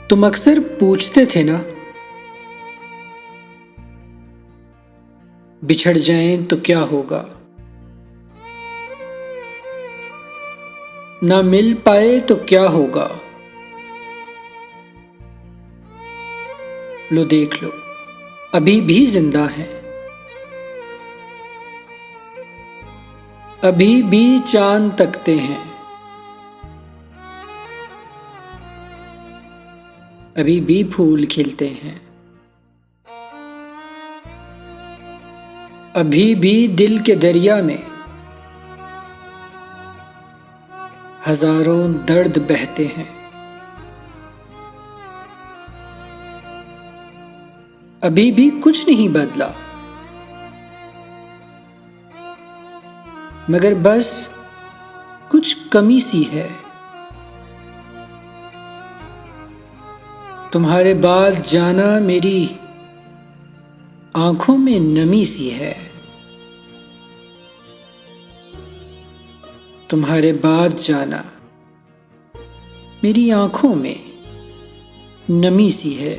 तुम अक्सर पूछते थे ना, बिछड़ जाएं तो क्या होगा, ना मिल पाए तो क्या होगा। लो देख लो, अभी भी जिंदा हैं, अभी भी चांद तकते हैं, अभी भी फूल खिलते हैं, अभी भी दिल के दरिया में हजारों दर्द बहते हैं। अभी भी कुछ नहीं बदला, मगर बस कुछ कमी सी है। तुम्हारे बाद जाना मेरी आंखों में नमी सी है। तुम्हारे बाद जाना मेरी आंखों में नमी सी है।